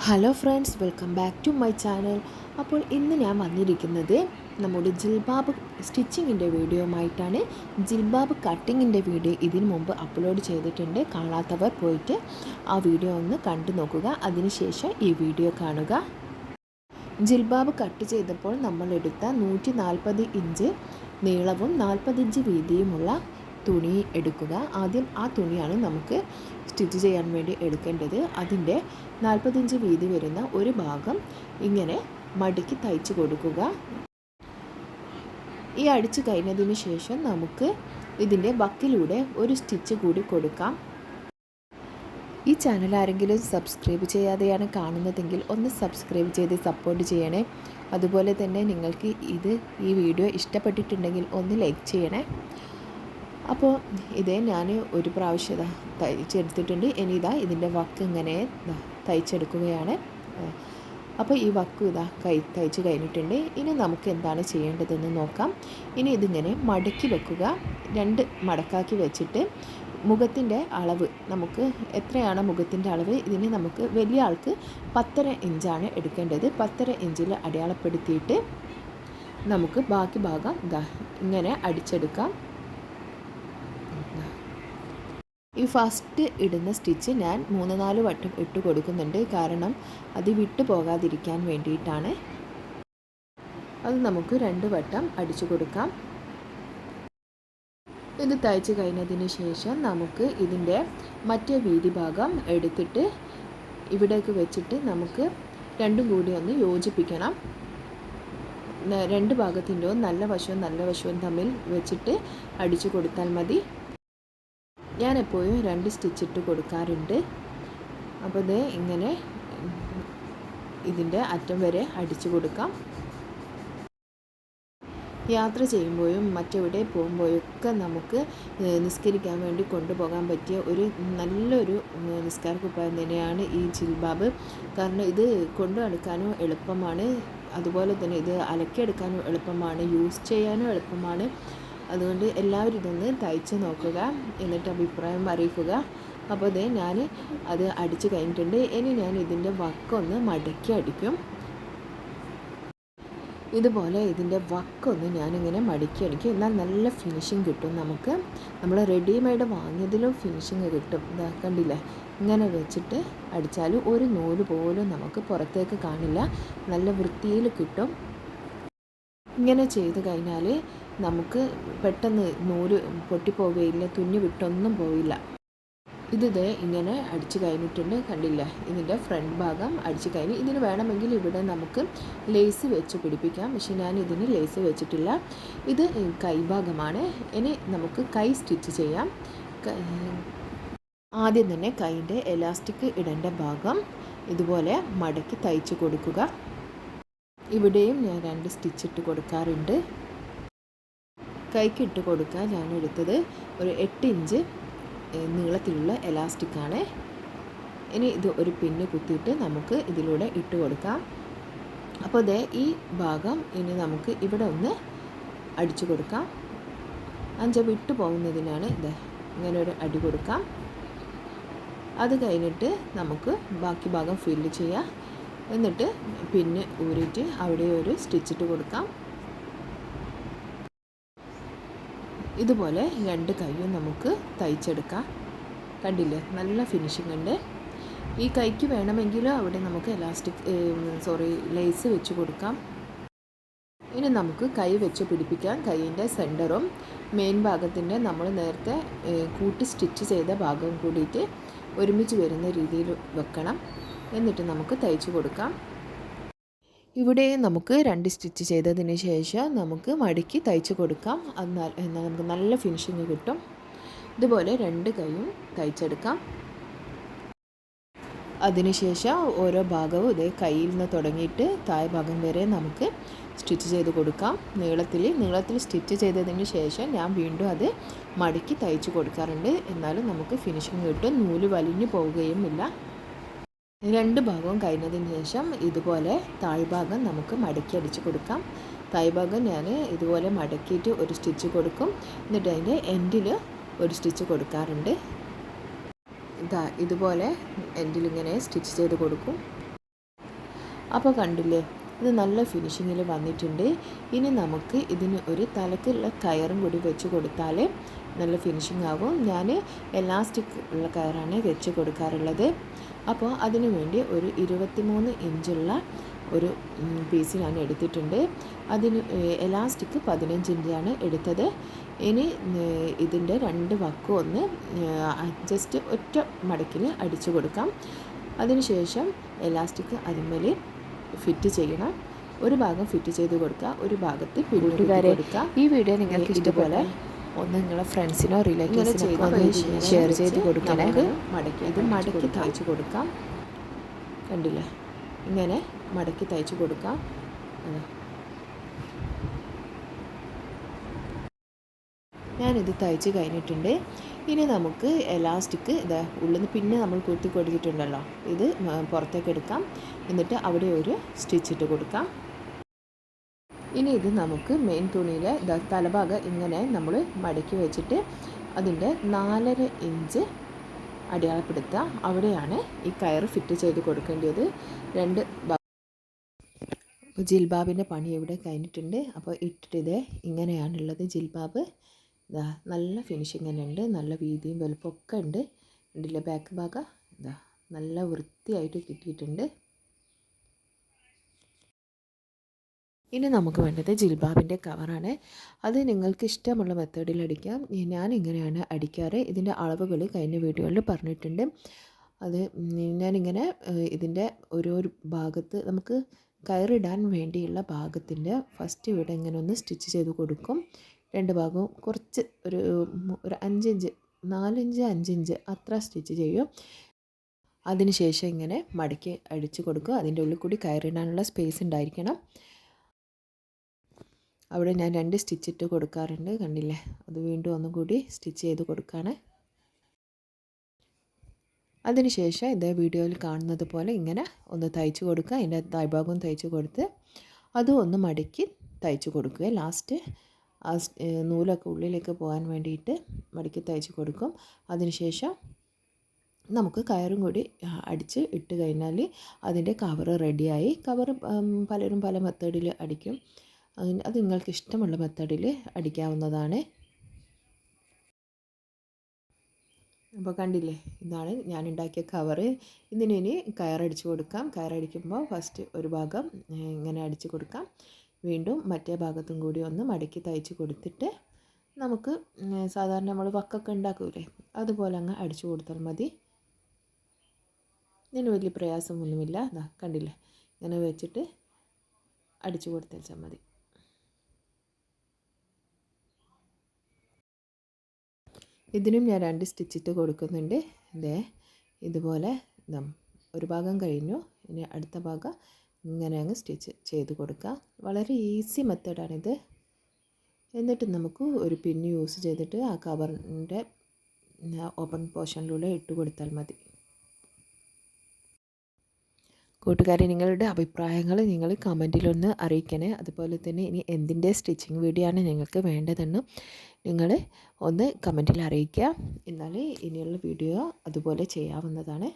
Hello friends, welcome back to my channel. അപ്പോൾ ഇന്ന് ഞാൻ വന്നിരിക്കുന്നത് നമ്മുടെ ജിൽബാബ് സ്റ്റിച്ചിങ്ങിൻ്റെ വീഡിയോയുമായിട്ടാണ്. ജിൽബാബ് കട്ടിങ്ങിൻ്റെ വീഡിയോ ഇതിനു മുമ്പ് അപ്ലോഡ് ചെയ്തിട്ടുണ്ട്. കാണാത്തവർ പോയിട്ട് ആ വീഡിയോ ഒന്ന് കണ്ടു നോക്കുക. അതിനുശേഷം ഈ വീഡിയോ കാണുക. ജിൽബാബ് കട്ട് ചെയ്തപ്പോൾ നമ്മളെടുത്ത 140 ഇഞ്ച് നീളവും 40 ഇഞ്ച് വീതിയുമുള്ള തുണി എടുക്കുക. ആദ്യം ആ തുണിയാണ് നമുക്ക് സ്റ്റിച്ച് ചെയ്യാൻ വേണ്ടി എടുക്കേണ്ടത്. അതിൻ്റെ 40 ഇഞ്ച് വീതി വരുന്ന ഒരു ഭാഗം ഇങ്ങനെ മടക്കി തയ്ച്ച് കൊടുക്കുക. ഈ അടിച്ച് കഴിഞ്ഞതിന് ശേഷം നമുക്ക് ഇതിൻ്റെ ബക്കിലൂടെ ഒരു സ്റ്റിച്ച് കൂടി കൊടുക്കാം. ഈ ചാനൽ ആരെങ്കിലും സബ്സ്ക്രൈബ് ചെയ്യാതെയാണ് കാണുന്നതെങ്കിൽ ഒന്ന് സബ്സ്ക്രൈബ് ചെയ്ത് സപ്പോർട്ട് ചെയ്യണേ. അതുപോലെ തന്നെ നിങ്ങൾക്ക് ഈ വീഡിയോ ഇഷ്ടപ്പെട്ടിട്ടുണ്ടെങ്കിൽ ഒന്ന് ലൈക്ക് ചെയ്യണേ. അപ്പോൾ ഞാൻ ഒരു പ്രാവശ്യം തയ്ച്ചെടുത്തിട്ടുണ്ട്. ഇനി ഇതിൻ്റെ വക്ക് ഇങ്ങനെ തയ്ച്ചെടുക്കുകയാണ്. അപ്പോൾ ഈ വക്ക് തയ്ച്ച് കഴിഞ്ഞിട്ടുണ്ട്. ഇനി നമുക്ക് എന്താണ് ചെയ്യേണ്ടതെന്ന് നോക്കാം. ഇനി ഇതിങ്ങനെ മടക്കി വെക്കുക. 2 മടക്കാക്കി വെച്ചിട്ട് മുഖത്തിൻ്റെ അളവ് നമുക്ക് എത്രയാണ് മുഖത്തിൻ്റെ അളവ്, ഇതിന് നമുക്ക് വലിയ ആൾക്ക് 10.5 ഇഞ്ചാണ് എടുക്കേണ്ടത്. 10.5 ഇഞ്ചിൽ അടയാളപ്പെടുത്തിയിട്ട് നമുക്ക് ബാക്കി ഭാഗം ഇങ്ങനെ അടിച്ചെടുക്കാം. ഈ ഫസ്റ്റ് ഇടുന്ന സ്റ്റിച്ച് ഞാൻ 3-4 വട്ടം ഇട്ട് കൊടുക്കുന്നുണ്ട്. കാരണം അത് വിട്ടു പോകാതിരിക്കാൻ വേണ്ടിയിട്ടാണ്. അത് നമുക്ക് 2 വട്ടം അടിച്ചു കൊടുക്കാം. ഇത് തയ്ച്ച് കഴിഞ്ഞതിന് ശേഷം നമുക്ക് ഇതിൻ്റെ മറ്റേ വീതി ഭാഗം എടുത്തിട്ട് ഇവിടേക്ക് വെച്ചിട്ട് നമുക്ക് രണ്ടും കൂടി ഒന്ന് യോജിപ്പിക്കണം. 2 ഭാഗത്തിൻ്റെയും നല്ല വശവും തമ്മിൽ വെച്ചിട്ട് അടിച്ചു കൊടുത്താൽ മതി. ഞാൻ എപ്പോഴും 2 സ്റ്റിച്ച് ഇട്ട് കൊടുക്കാറുണ്ട്. അപ്പോൾ ഇങ്ങനെ ഇതിൻ്റെ അറ്റം വരെ അടിച്ചു കൊടുക്കാം. യാത്ര ചെയ്യുമ്പോഴും മറ്റെവിടെ പോകുമ്പോഴൊക്കെ നമുക്ക് നിസ്കരിക്കാൻ വേണ്ടി കൊണ്ടുപോകാൻ പറ്റിയ ഒരു നല്ലൊരു നിസ്കാര കുപ്പായം തന്നെയാണ് ഈ ജിൽബാബ്. കാരണം ഇത് കൊണ്ടു നടക്കാനും എളുപ്പമാണ്, അതുപോലെ തന്നെ ഇത് അലക്കിയെടുക്കാനും എളുപ്പമാണ്, യൂസ് ചെയ്യാനും എളുപ്പമാണ്. അതുകൊണ്ട് എല്ലാവരും ഇതൊന്ന് തയ്ച്ച് നോക്കുക, എന്നിട്ട് അഭിപ്രായം അറിയിക്കുക. അപ്പോൾ ഞാൻ അത് അടിച്ച് കഴിഞ്ഞിട്ടുണ്ട്. ഇനി ഞാൻ ഇതിൻ്റെ വക്കൊന്ന് മടക്കി അടിക്കും. ഇതുപോലെ ഇതിൻ്റെ വക്കൊന്ന് ഞാനിങ്ങനെ മടക്കി അടിക്കും. എന്നാൽ നല്ല ഫിനിഷിങ് കിട്ടും. നമുക്ക് നമ്മൾ റെഡിമെയ്ഡ് വാങ്ങിയതിലും ഫിനിഷിങ് കിട്ടും. കണ്ടില്ലേ, ഇങ്ങനെ വെച്ചിട്ട് അടിച്ചാൽ ഒരു നൂല് പോലും നമുക്ക് പുറത്തേക്ക് കാണില്ല, നല്ല വൃത്തിയിൽ കിട്ടും. ഇങ്ങനെ ചെയ്ത് കഴിഞ്ഞാൽ നമുക്ക് പെട്ടെന്ന് നൂല് പൊട്ടിപ്പോവുകയില്ല, തുന്നി വിട്ടൊന്നും പോവില്ല. ഇങ്ങനെ അടിച്ച് കഴിഞ്ഞിട്ടുണ്ട്. കണ്ടില്ല, ഇതിൻ്റെ ഫ്രണ്ട് ഭാഗം അടിച്ച് കഴിഞ്ഞ് ഇതിന് വേണമെങ്കിൽ ഇവിടെ നമുക്ക് ലേസ് വെച്ച് പിടിപ്പിക്കാം. പക്ഷെ ഞാൻ ഇതിന് ലേസ് വെച്ചിട്ടില്ല. ഇത് കൈഭാഗമാണ്. ഇനി നമുക്ക് കൈ സ്റ്റിച്ച് ചെയ്യാം. ആദ്യം തന്നെ കൈൻ്റെ എലാസ്റ്റിക് ഇടേണ്ട ഭാഗം ഇതുപോലെ മടക്കി തയ്ച്ച് കൊടുക്കുക. ഇവിടെയും ഞാൻ 2 സ്റ്റിച്ച് ഇട്ട് കൊടുക്കാറുണ്ട്. കൈക്ക് ഇട്ട് കൊടുക്കാൻ ഞാൻ എടുത്തത് ഒരു 8 ഇഞ്ച് നീളത്തിലുള്ള എലാസ്റ്റിക്കാണ്. ഇനി ഇത് ഒരു പിന്ന് കുത്തിയിട്ട് നമുക്ക് ഇതിലൂടെ ഇട്ട് കൊടുക്കാം. അപ്പോൾ ഈ ഭാഗം ഇനി നമുക്ക് ഇവിടെ ഒന്ന് അടിച്ചു കൊടുക്കാം. വിട്ടു പോകുന്നതിനാണ് ഇങ്ങനെ ഒരു അടി കൊടുക്കാം. അത് കഴിഞ്ഞിട്ട് നമുക്ക് ബാക്കി ഭാഗം ഫില്ല് ചെയ്യാം. എന്നിട്ട് പിന്ന് ഊരിയിട്ട് അവിടെ ഒരു സ്റ്റിച്ചിട്ട് കൊടുക്കാം. ഇതുപോലെ 2 കൈയും നമുക്ക് തയ്ച്ചെടുക്കാം. കണ്ടില്ലേ, നല്ല ഫിനിഷിംഗ് ഉണ്ട്. ഈ കൈക്ക് വേണമെങ്കിൽ അവിടെ നമുക്ക് ലേസ് വെച്ച് കൊടുക്കാം. ഇനി നമുക്ക് കൈ വെച്ച് പിടിപ്പിക്കാം. കൈയിൻ്റെ സെൻറ്ററും മെയിൻ ഭാഗത്തിൻ്റെ നമ്മൾ നേരത്തെ കൂട്ടി സ്റ്റിച്ച് ചെയ്ത ഭാഗവും കൂടിയിട്ട് ഒരുമിച്ച് വരുന്ന രീതിയിൽ വെക്കണം. എന്നിട്ട് നമുക്ക് തയ്ച്ച് കൊടുക്കാം. ഇവിടെ നമുക്ക് 2 സ്റ്റിച്ച് ചെയ്തതിന് ശേഷം നമുക്ക് മടക്കി തയ്ച്ച് കൊടുക്കാം. എന്നാൽ നമുക്ക് നല്ല ഫിനിഷിങ് കിട്ടും. ഇതുപോലെ 2 കൈയും തയ്ച്ചെടുക്കാം. അതിനുശേഷം ഓരോ ഭാഗവും കയ്യിൽ നിന്ന് തുടങ്ങിയിട്ട് താഴെ ഭാഗം വരെ നമുക്ക് സ്റ്റിച്ച് ചെയ്ത് കൊടുക്കാം. നീളത്തിൽ സ്റ്റിച്ച് ചെയ്തതിന് ശേഷം ഞാൻ വീണ്ടും അത് മടക്കി തയ്ച്ച് കൊടുക്കാറുണ്ട്. എന്നാലും നമുക്ക് ഫിനിഷിങ് കിട്ടും, നൂല് വലിഞ്ഞു പോവുകയും ഇല്ല. 2 ഭാഗവും കഴിഞ്ഞതിന് ശേഷം ഇതുപോലെ താഴ്ഭാഗം നമുക്ക് മടക്കി അടിച്ച് കൊടുക്കാം. താഴ്ഭാഗം ഞാൻ ഇതുപോലെ മടക്കിയിട്ട് ഒരു സ്റ്റിച്ച് കൊടുക്കും. എന്നിട്ട് അതിൻ്റെ എൻഡിൽ ഒരു സ്റ്റിച്ച് കൊടുക്കാറുണ്ട്. ഇതുപോലെ എൻഡിലിങ്ങനെ സ്റ്റിച്ച് ചെയ്ത് കൊടുക്കും. അപ്പോൾ കണ്ടില്ലേ, ഇത് നല്ല ഫിനിഷിങ്ങിൽ വന്നിട്ടുണ്ട്. ഇനി നമുക്ക് ഇതിന് ഒരു തലക്കുള്ള കയറും കൂടി വെച്ച് കൊടുത്താൽ നല്ല ഫിനിഷിംഗ് ആവും. ഞാൻ എലാസ്റ്റിക് ഉള്ള കയറാണ് വെച്ച് കൊടുക്കാറുള്ളത്. അപ്പോൾ അതിനു വേണ്ടി ഒരു 23 ഇഞ്ചുള്ള ഒരു പീസ് ഞാൻ എടുത്തിട്ടുണ്ട്. അതിന് എലാസ്റ്റിക് 15 ഇഞ്ചാണ് എടുത്തത്. ഇനി ഇതിൻ്റെ 2 വക്കും ഒന്ന് ജസ്റ്റ് ഒറ്റ മടക്കിൽ അടിച്ചു കൊടുക്കാം. അതിനുശേഷം എലാസ്റ്റിക് അതിന്മേൽ ഫിറ്റ് ചെയ്യണം. ഒരു ഭാഗം ഫിറ്റ് ചെയ്ത് കൊടുക്കുക, ഒരു ഭാഗത്ത് പിന്നിട്ട് കൊടുക്കുക. ഈ വീഡിയോ നിങ്ങൾക്ക് ഇതുപോലെ ഒന്ന് നിങ്ങളെ ഫ്രണ്ട്സിനോ റിലേറ്റീവ്സിനോ ഒന്ന് ഷെയർ ചെയ്ത് കൊടുക്കണേ. മടക്കി തയ്ച്ച് കൊടുക്കാം. കണ്ടില്ലേ, ഇങ്ങനെ മടക്കി തയ്ച്ച് കൊടുക്കാം. ഞാനിത് തയ്ച്ച് കഴിഞ്ഞിട്ടുണ്ട്. ഇനി നമുക്ക് എലാസ്റ്റിക് ഇതാ ഉള്ളിൽ നിന്ന് പിന്നെ നമ്മൾ കുത്തി കൊടുത്തിട്ടുണ്ടല്ലോ, ഇത് പുറത്തേക്ക് എടുക്കാം. എന്നിട്ട് അവിടെ ഒരു സ്റ്റിച്ച് ഇട്ട് കൊടുക്കാം. ഇനി ഇത് നമുക്ക് മെയിൻ തുണിയിലെ തലഭാഗം ഇങ്ങനെ നമ്മൾ മടക്കി വെച്ചിട്ട് അതിൻ്റെ 4.5 ഇഞ്ച് അടയാളപ്പെടുത്തുക. അവിടെയാണ് ഈ കയറ് ഫിറ്റ് ചെയ്ത് കൊടുക്കേണ്ടത്. 2 ജിൽബാബിൻ്റെ പണി ഇവിടെ കഴിഞ്ഞിട്ടുണ്ട്. അപ്പോൾ ഇട്ടിട്ട് ഇങ്ങനെയാണുള്ളത് ജിൽബാബ്. ഇതാ നല്ല ഫിനിഷിങ് തന്നെ ഉണ്ട്, നല്ല വീതിയും വലുപ്പമൊക്കെ ഉണ്ട്. കണ്ടില്ലേ, ബാക്ക് ഭാഗം ഇതാ നല്ല വൃത്തിയായിട്ട് കിട്ടിയിട്ടുണ്ട്. ഇനി നമുക്ക് വേണ്ടത് ജിൽബാബിൻ്റെ കവറാണ്. അത് നിങ്ങൾക്ക് ഇഷ്ടമുള്ള മെത്തേഡിൽ അടിക്കാം. ഞാൻ ഇങ്ങനെയാണ് അടിക്കാറ്. ഇതിൻ്റെ അളവുകൾ കഴിഞ്ഞ വീഡിയോയിൽ പറഞ്ഞിട്ടുണ്ട്. അത് ഞാനിങ്ങനെ ഇതിൻ്റെ ഓരോ ഭാഗത്ത് നമുക്ക് കയറിടാൻ വേണ്ടിയുള്ള ഭാഗത്തിൻ്റെ ഫസ്റ്റ് ഇവിടെ ഇങ്ങനെ ഒന്ന് സ്റ്റിച്ച് ചെയ്ത് കൊടുക്കും. 2 ഭാഗവും കുറച്ച് ഒരു 5 ഇഞ്ച് 4 ഇഞ്ച് 5 ഇഞ്ച് അത്ര സ്റ്റിച്ച് ചെയ്യും. അതിനുശേഷം ഇങ്ങനെ മടക്കി അടിച്ച് കൊടുക്കുക. അതിൻ്റെ ഉള്ളിൽ കൂടി കയറിടാനുള്ള സ്പേസ് ഉണ്ടായിരിക്കണം. അവിടെ ഞാൻ 2 സ്റ്റിച്ച് ഇട്ട് കൊടുക്കാറുണ്ട്. കണ്ടില്ലേ, അത് വീണ്ടും ഒന്നും കൂടി സ്റ്റിച്ച് ചെയ്ത് കൊടുക്കുകയാണ്. അതിനുശേഷം ഇതേ വീഡിയോയിൽ കാണുന്നത് പോലെ ഇങ്ങനെ ഒന്ന് തയ്ച്ച് കൊടുക്കുക. അതിൻ്റെ താഴ്ഭാഗവും തയ്ച്ച് കൊടുത്ത് അതും ഒന്ന് മടക്കി തയ്ച്ച് കൊടുക്കുക. ലാസ്റ്റ് ആ നൂലൊക്കെ ഉള്ളിലേക്ക് പോകാൻ വേണ്ടിയിട്ട് മടക്കി തയ്ച്ച് കൊടുക്കും. അതിനുശേഷം നമുക്ക് കയറും കൂടി അടിച്ച് ഇട്ട് കഴിഞ്ഞാൽ അതിൻ്റെ കവറ് റെഡിയായി. കവറ് പലരും പല മെത്തേഡിൽ അടിക്കും. അത് നിങ്ങൾക്ക് ഇഷ്ടമുള്ള മെത്തേഡിൽ അടിക്കാവുന്നതാണ്. അപ്പോൾ കണ്ടില്ലേ, ഇതാണ് ഞാൻ ഉണ്ടാക്കിയ കവറ്. ഇതിനി കയറടിച്ച് കൊടുക്കാം. കയറടിക്കുമ്പോൾ ഫസ്റ്റ് ഒരു ഭാഗം ഇങ്ങനെ അടിച്ച് കൊടുക്കാം. വീണ്ടും മറ്റേ ഭാഗത്തും കൂടി ഒന്ന് മടക്കി തയ്ച്ച് കൊടുത്തിട്ട് നമുക്ക് സാധാരണ നമ്മൾ വക്കൊക്കെ ഉണ്ടാക്കൂലേ, അതുപോലെ അങ്ങ് അടിച്ചു കൊടുത്താൽ മതി. ഇതിന് വലിയ പ്രയാസമൊന്നുമില്ല. കണ്ടില്ലേ, ഇങ്ങനെ വെച്ചിട്ട് അടിച്ചു കൊടുത്താൽ മതി. ഇതിനും ഞാൻ 2 സ്റ്റിച്ചിട്ട് കൊടുക്കുന്നുണ്ട്. ഇതുപോലെ ഒരു ഭാഗം കഴിഞ്ഞു. ഇനി അടുത്ത ഭാഗം ഇങ്ങനെ അങ്ങ് സ്റ്റിച്ച് ചെയ്ത് കൊടുക്കുക. വളരെ ഈസി മെത്തേഡാണിത്. എന്നിട്ട് നമുക്ക് ഒരു പിന്ന് യൂസ് ചെയ്തിട്ട് ആ കവറിൻ്റെ ഓപ്പൺ പോർഷനിലൂടെ ഇട്ട് കൊടുത്താൽ മതി. കൂട്ടുകാരെ, നിങ്ങളുടെ അഭിപ്രായങ്ങൾ നിങ്ങൾ കമൻറ്റിലൊന്ന് അറിയിക്കണേ. അതുപോലെ തന്നെ ഇനി എന്തിൻ്റെ സ്റ്റിച്ചിങ് വീഡിയോ ആണ് നിങ്ങൾക്ക് വേണ്ടതെന്ന് നിങ്ങൾ ഒന്ന് കമൻറ്റിൽ അറിയിക്കുക. എന്നാൽ ഇനിയുള്ള വീഡിയോ അതുപോലെ ചെയ്യാവുന്നതാണ്.